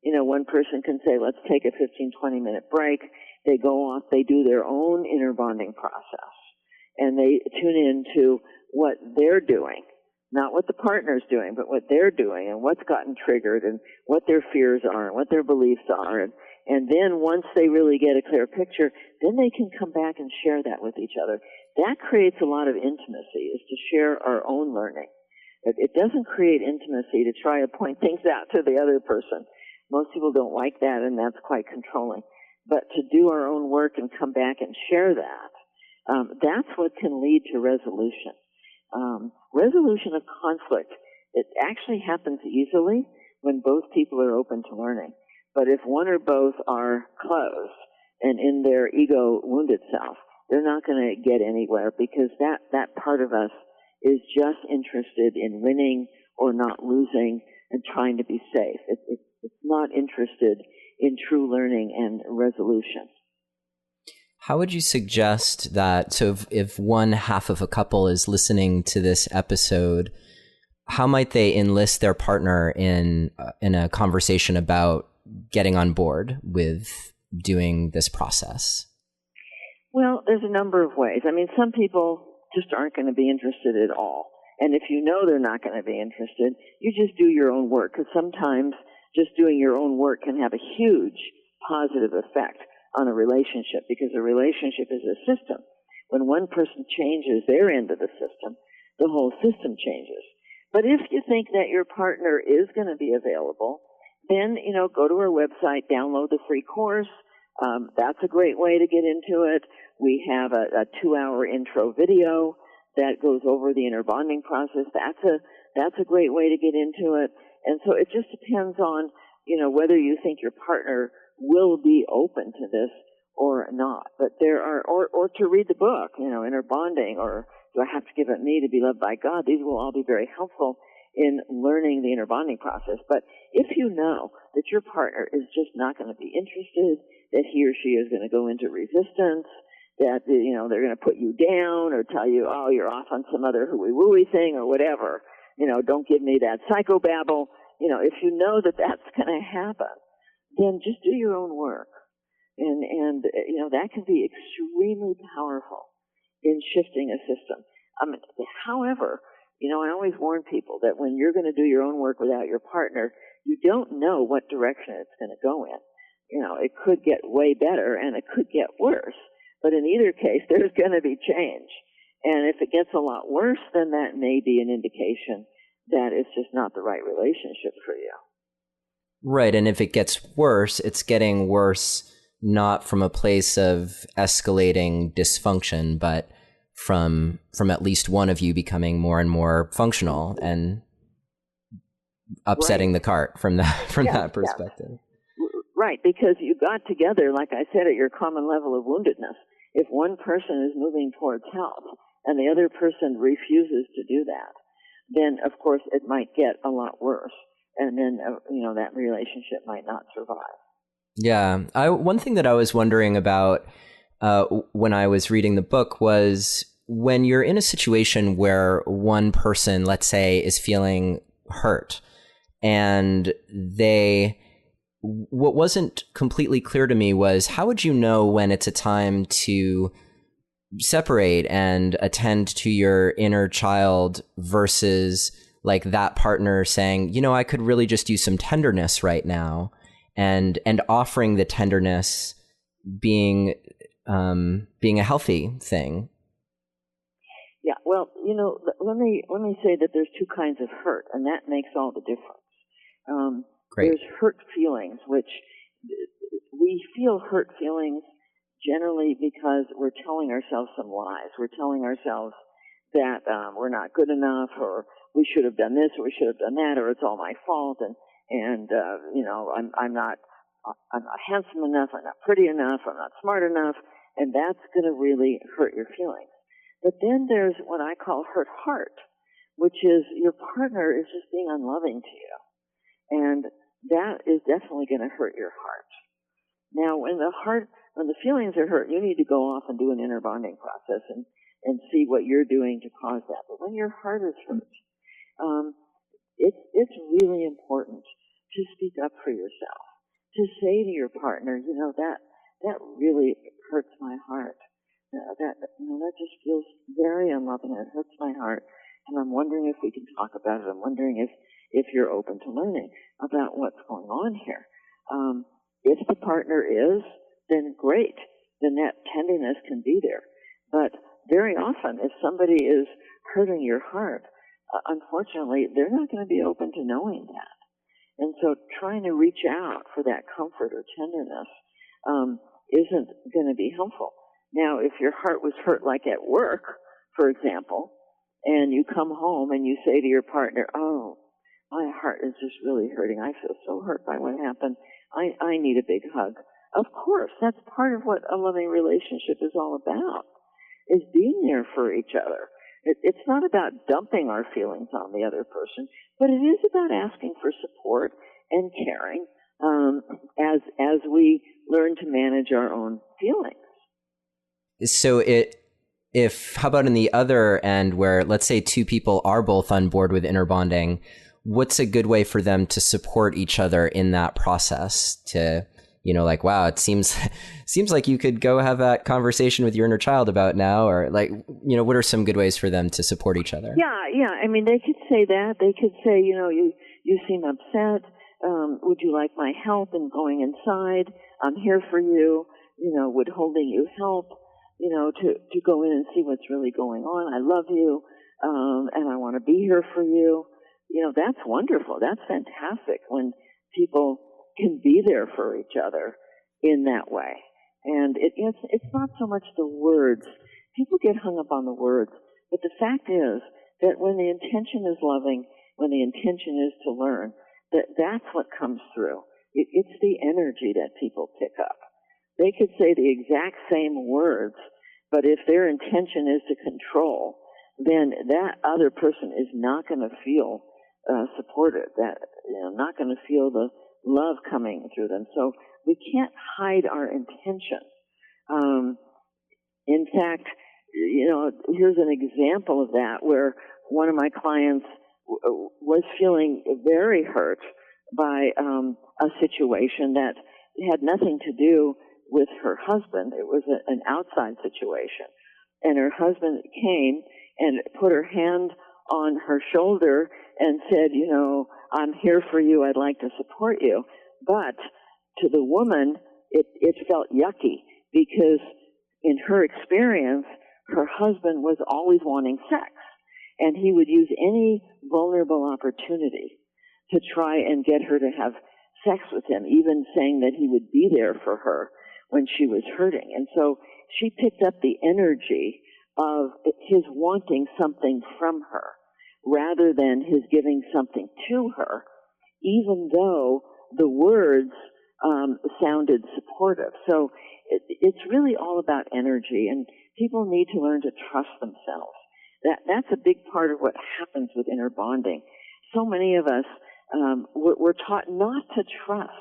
One person can say, let's take a 15, 20-minute break. They go off, they do their own inner bonding process, and they tune into what they're doing, not what the partner's doing, but what they're doing and what's gotten triggered and what their fears are and what their beliefs are. And then once they really get a clear picture, then they can come back and share that with each other. That creates a lot of intimacy, is to share our own learning. It doesn't create intimacy to try to point things out to the other person. Most people don't like that, and that's quite controlling. But to do our own work and come back and share that, that's what can lead to resolution. Resolution of conflict, it actually happens easily when both people are open to learning. But if one or both are closed and in their ego wounded self, they're not going to get anywhere, because that part of us is just interested in winning or not losing and trying to be safe. It's not interested in true learning and resolution.
How would you suggest that, so if one half of a couple is listening to this episode, how might they enlist their partner in a conversation about getting on board with doing this process?
Well, there's a number of ways. I mean, some people just aren't going to be interested at all. And if you know they're not going to be interested, you just do your own work, because sometimes just doing your own work can have a huge positive effect on a relationship, because a relationship is a system. When one person changes their end of the system, the whole system changes. But if you think that your partner is going to be available, then, go to our website, download the free course. That's a great way to get into it. We have a 2-hour intro video that goes over the inner bonding process. That's a great way to get into it. And so it just depends on, whether you think your partner will be open to this or not. But there are, or to read the book, Inner Bonding, or Do I Have to Give Up Me to Be Loved by God? These will all be very helpful in learning the inner bonding process. But if you know that your partner is just not going to be interested, that he or she is going to go into resistance, that, they're going to put you down or tell you, oh, you're off on some other hooey-wooey thing or whatever, don't give me that psychobabble. If you know that that's going to happen, then just do your own work. And that can be extremely powerful in shifting a system. However, I always warn people that when you're going to do your own work without your partner, you don't know what direction it's going to go in. It could get way better and it could get worse. But in either case, there's going to be change. And if it gets a lot worse, then that may be an indication that it's just not the right relationship for you.
Right. And if it gets worse, it's getting worse not from a place of escalating dysfunction, but from at least one of you becoming more and more functional and upsetting the cart from that perspective.
Yeah. Right, because you got together, like I said, at your common level of woundedness. If one person is moving towards health and the other person refuses to do that, then of course it might get a lot worse, and then that relationship might not survive.
Yeah, one thing that I was wondering about when I was reading the book was when you're in a situation where one person, let's say, is feeling hurt, and what wasn't completely clear to me was, how would you know when it's a time to separate and attend to your inner child versus like that partner saying, I could really just use some tenderness right now, and offering the tenderness being a healthy thing?
Yeah, well, let me say that there's two kinds of hurt, and that makes all the difference.
Great.
There's hurt feelings, which we feel hurt feelings generally because we're telling ourselves some lies. We're telling ourselves that we're not good enough, or we should have done this, or we should have done that, or it's all my fault, and I'm not handsome enough, I'm not pretty enough, I'm not smart enough, and that's going to really hurt your feelings. But then there's what I call hurt heart, which is your partner is just being unloving to you, and that is definitely going to hurt your heart. Now, when the feelings are hurt, you need to go off and do an inner bonding process and see what you're doing to cause that. But when your heart is hurt, it's really important to speak up for yourself, to say to your partner, that really hurts my heart. That just feels very unloving. It hurts my heart, and I'm wondering if we can talk about it. I'm wondering if you're open to learning about what's going on here. If the partner is, then great. Then that tenderness can be there. But very often, if somebody is hurting your heart, unfortunately, they're not going to be open to knowing that. And so trying to reach out for that comfort or tenderness isn't going to be helpful. Now, if your heart was hurt like at work, for example, and you come home and you say to your partner, oh, my heart is just really hurting. I feel so hurt by what happened. I need a big hug. Of course, that's part of what a loving relationship is all about, is being there for each other. It's not about dumping our feelings on the other person, but it is about asking for support and caring as we learn to manage our own feelings.
So how about in the other end where, let's say, two people are both on board with inner bonding, what's a good way for them to support each other in that process to, wow, it seems like you could go have that conversation with your inner child about now, or what are some good ways for them to support each other?
Yeah. I mean, they could say that. They could say, you seem upset. Would you like my help in going inside? I'm here for you. Would holding you help? To go in and see what's really going on. I love you, and I want to be here for you. That's wonderful. That's fantastic when people can be there for each other in that way. And it's not so much the words. People get hung up on the words, but the fact is that when the intention is loving, when the intention is to learn, that's what comes through. It's the energy that people pick up. They could say the exact same words, but if their intention is to control, then that other person is not going to feel supported. That not going to feel the love coming through them. So we can't hide our intention. In fact, here's an example of that where one of my clients was feeling very hurt by a situation that had nothing to do with her husband. It was an outside situation. And her husband came and put her hand on her shoulder and said, I'm here for you. I'd like to support you. But to the woman, it felt yucky because in her experience, her husband was always wanting sex. And he would use any vulnerable opportunity to try and get her to have sex with him, even saying that he would be there for her when she was hurting. And so she picked up the energy of his wanting something from her rather than his giving something to her, even though the words sounded supportive. So it's really all about energy, and people need to learn to trust themselves. That's a big part of what happens with inner bonding. So many of us, we're taught not to trust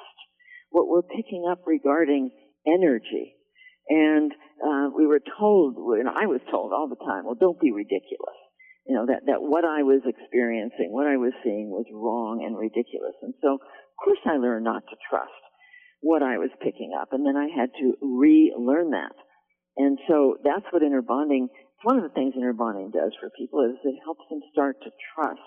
what we're picking up regarding energy. And we were told, and I was told all the time, well, don't be ridiculous. That what I was experiencing, what I was seeing was wrong and ridiculous. And so, of course, I learned not to trust what I was picking up. And then I had to relearn that. And so that's what inner bonding, one of the things inner bonding does for people is it helps them start to trust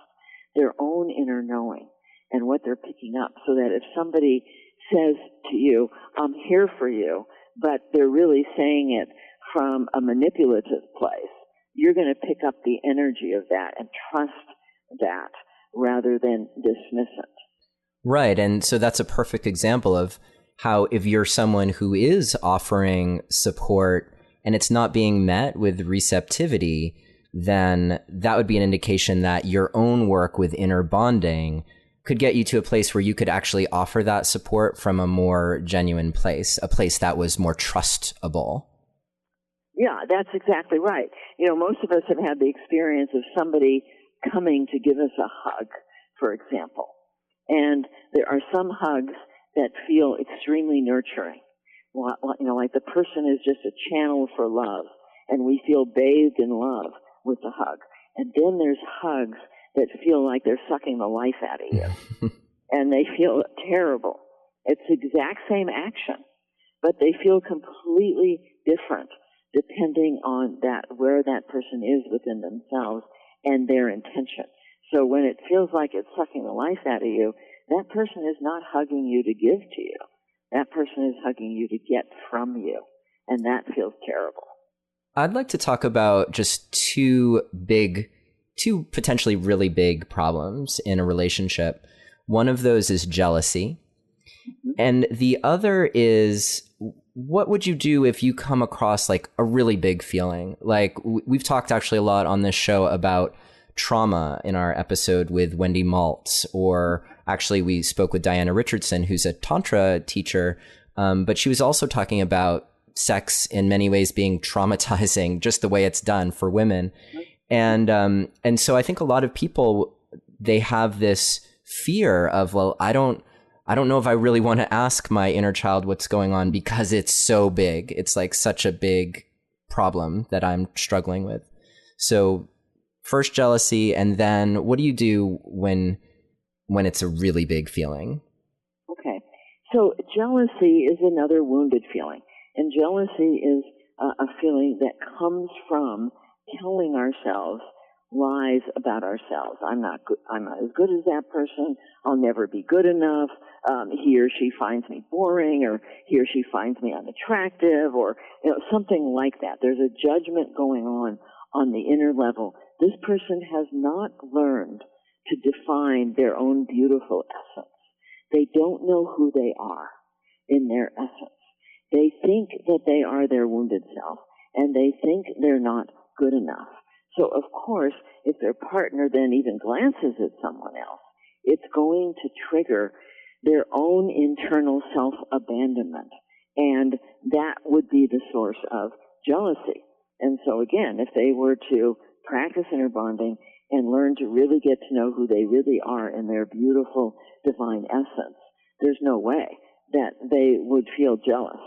their own inner knowing and what they're picking up, so that if somebody says to you, I'm here for you, but they're really saying it from a manipulative place, you're going to pick up the energy of that and trust that rather than dismiss it.
Right. And so that's a perfect example of, how if you're someone who is offering support and it's not being met with receptivity, then that would be an indication that your own work with inner bonding could get you to a place where you could actually offer that support from a more genuine place, a place that was more trustable.
Yeah, that's exactly right. Most of us have had the experience of somebody coming to give us a hug, for example. And there are some hugs that feel extremely nurturing. Like the person is just a channel for love, and we feel bathed in love with the hug. And then there's hugs that feel like they're sucking the life out of you, and they feel terrible. It's the exact same action, but they feel completely different depending on where that person is within themselves and their intention. So when it feels like it's sucking the life out of you, that person is not hugging you to give to you. That person is hugging you to get from you, and that feels terrible.
I'd like to talk about just two potentially really big problems in a relationship. One of those is jealousy. Mm-hmm. And the other is, what would you do if you come across like a really big feeling? Like we've talked actually a lot on this show about trauma in our episode with Wendy Maltz, or actually we spoke with Diana Richardson, who's a Tantra teacher. But she was also talking about sex in many ways being traumatizing, just the way it's done for women. And so I think a lot of people, they have this fear of, well, I don't know if I really want to ask my inner child what's going on because it's so big. It's like such a big problem that I'm struggling with. So first jealousy, and then what do you do when it's a really big feeling?
Okay. So jealousy is another wounded feeling. And jealousy is a feeling that comes from telling ourselves lies about ourselves. I'm not as good as that person. I'll never be good enough. He or she finds me boring, or he or she finds me unattractive, or something like that. There's a judgment going on the inner level. This person has not learned to define their own beautiful essence. They don't know who they are in their essence. They think that they are their wounded self, and they think they're not good enough. So, of course, if their partner then even glances at someone else, it's going to trigger their own internal self-abandonment, and that would be the source of jealousy. And so, again, if they were to practice inner bonding and learn to really get to know who they really are in their beautiful divine essence, there's no way that they would feel jealous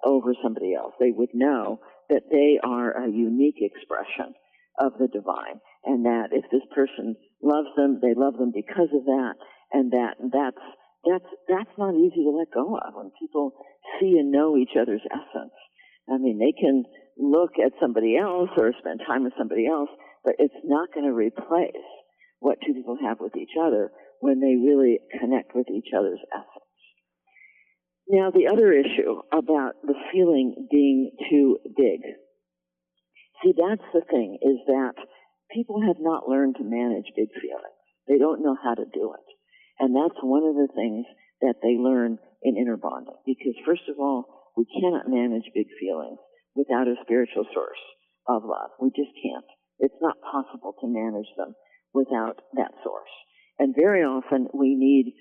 over somebody else. They would know that they are a unique expression of the divine, and that if this person loves them, they love them because of that, and that's not easy to let go of when people see and know each other's essence. I mean, they can look at somebody else or spend time with somebody else, but it's not going to replace what two people have with each other when they really connect with each other's essence. Now, the other issue about the feeling being too big. See, that's the thing, is that people have not learned to manage big feelings. They don't know how to do it. And that's one of the things that they learn in inner bonding. Because, first of all, we cannot manage big feelings without a spiritual source of love. We just can't. It's not possible to manage them without that source. And very often we need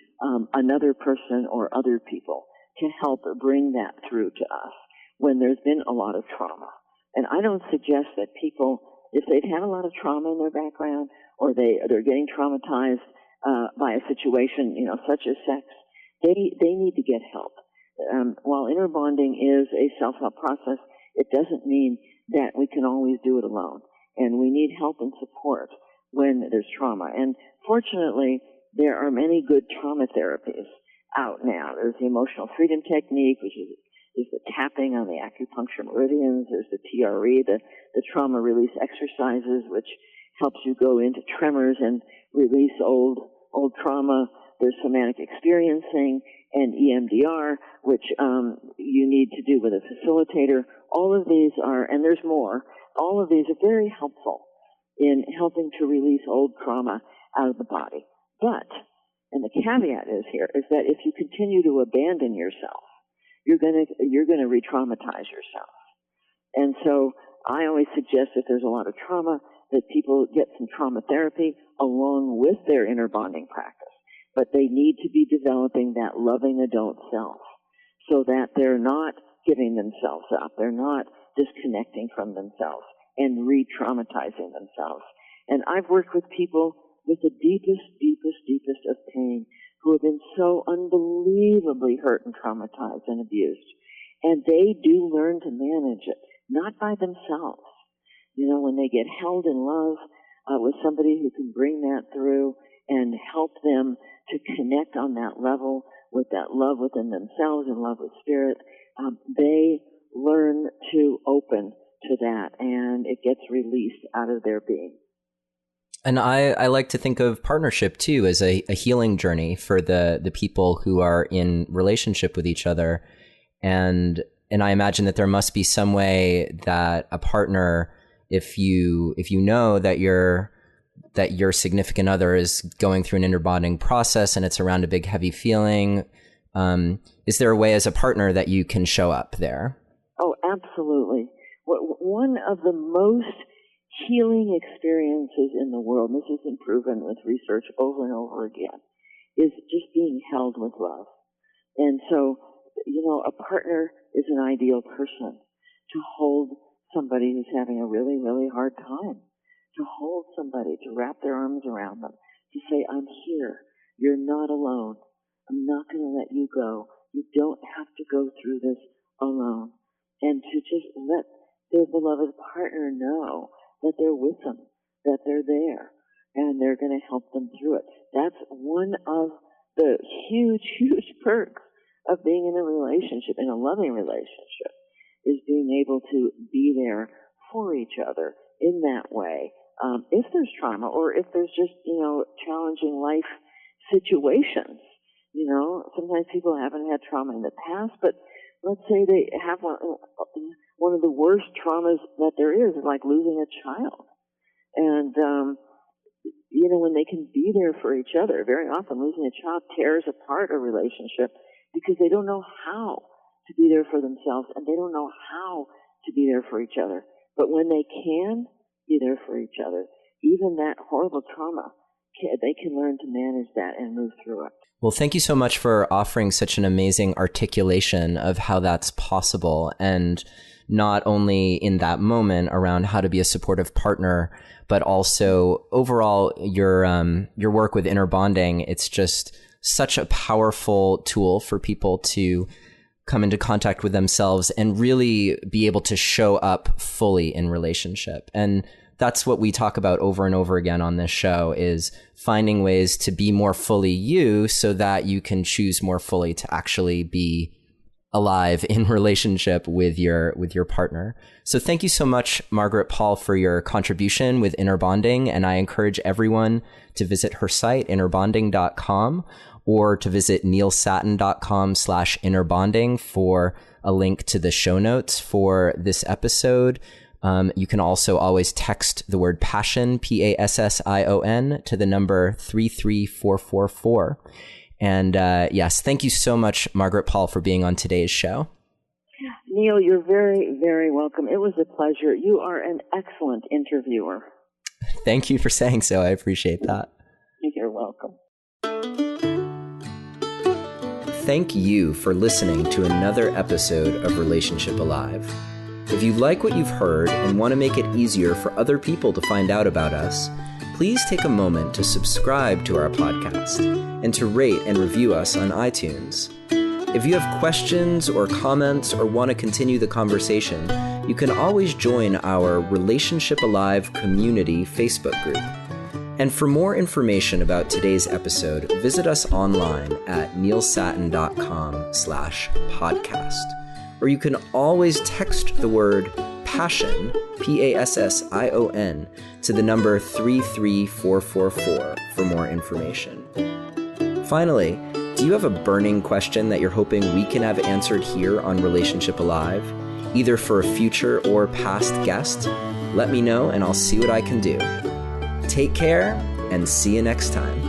another person or other people to help bring that through to us when there's been a lot of trauma. And I don't suggest that people, if they've had a lot of trauma in their background, or they're getting traumatized by a situation, such as sex, they need to get help. While inner bonding is a self-help process, it doesn't mean that we can always do it alone. And we need help and support when there's trauma. And fortunately, there are many good trauma therapies out now. There's the emotional freedom technique, which is the tapping on the acupuncture meridians. There's the TRE, the trauma release exercises, which helps you go into tremors and release old trauma. There's somatic experiencing and EMDR, which you need to do with a facilitator. All of these are, and there's more, all of these are very helpful in helping to release old trauma out of the body. But, and the caveat is here, is that if you continue to abandon yourself you're gonna re-traumatize yourself. And so I always suggest if there's a lot of trauma that people get some trauma therapy along with their inner bonding practice. But they need to be developing that loving adult self so that they're not giving themselves up. They're not disconnecting from themselves and re-traumatizing themselves. And I've worked with people with the deepest of pain who have been so unbelievably hurt and traumatized and abused. And they do learn to manage it, not by themselves. You know, when they get held in love with somebody who can bring that through and help them to connect on that level with that love within themselves and love with spirit, they learn to open to that, and it gets released out of their being.
And I like to think of partnership too as a healing journey for the people who are in relationship with each other. And I imagine that there must be some way that a partner, if you know that your significant other is going through an inner bonding process and it's around a big heavy feeling, is there a way as a partner that you can show up there?
Oh, absolutely. One of the most healing experiences in the world, and this has been proven with research over and over again, is just being held with love. And so, you know, a partner is an ideal person to hold somebody who's having a really, really hard time, to hold somebody, to wrap their arms around them, to say, I'm here. You're not alone. I'm not going to let you go. You don't have to go through this alone. And to just let their beloved partner know that they're with them, that they're there, and they're going to help them through it. That's one of the huge perks of being in a relationship, in a loving relationship, is being able to be there for each other in that way. If there's trauma or if there's just, you know, challenging life situations, you know, sometimes people haven't had trauma in the past, but let's say they have one of the worst traumas that there is like losing a child. And, you know, when they can be there for each other, very often losing a child tears apart a relationship because they don't know how to be there for themselves and they don't know how to be there for each other. But when they can be there for each other, even that horrible trauma, they can learn to manage that and move through it.
Well, thank you so much for offering such an amazing articulation of how that's possible, and not only in that moment around how to be a supportive partner, but also overall your work with inner bonding. It's just such a powerful tool for people to come into contact with themselves and really be able to show up fully in relationship. And that's what we talk about over and over again on this show, is finding ways to be more fully you so that you can choose more fully to actually be alive in relationship with your partner. So thank you so much, Margaret Paul, for your contribution with inner bonding. And I encourage everyone to visit her site, innerbonding.com, or to visit neilsatin.com/innerbonding for a link to the show notes for this episode. You can also always text the word passion, PASSION, to the number 33444. And yes, thank you so much, Margaret Paul, for being on today's show.
Neil, you're very, very welcome. It was a pleasure. You are an excellent interviewer.
Thank you for saying so. I appreciate that.
You're welcome.
Thank you for listening to another episode of Relationship Alive. If you like what you've heard and want to make it easier for other people to find out about us, please take a moment to subscribe to our podcast and to rate and review us on iTunes. If you have questions or comments or want to continue the conversation, you can always join our Relationship Alive community Facebook group. And for more information about today's episode, visit us online at neilsatin.com/podcast. Or you can always text the word passion, PASSION, to the number 33444 for more information. Finally, do you have a burning question that you're hoping we can have answered here on Relationship Alive, either for a future or past guest? Let me know and I'll see what I can do. Take care and see you next time.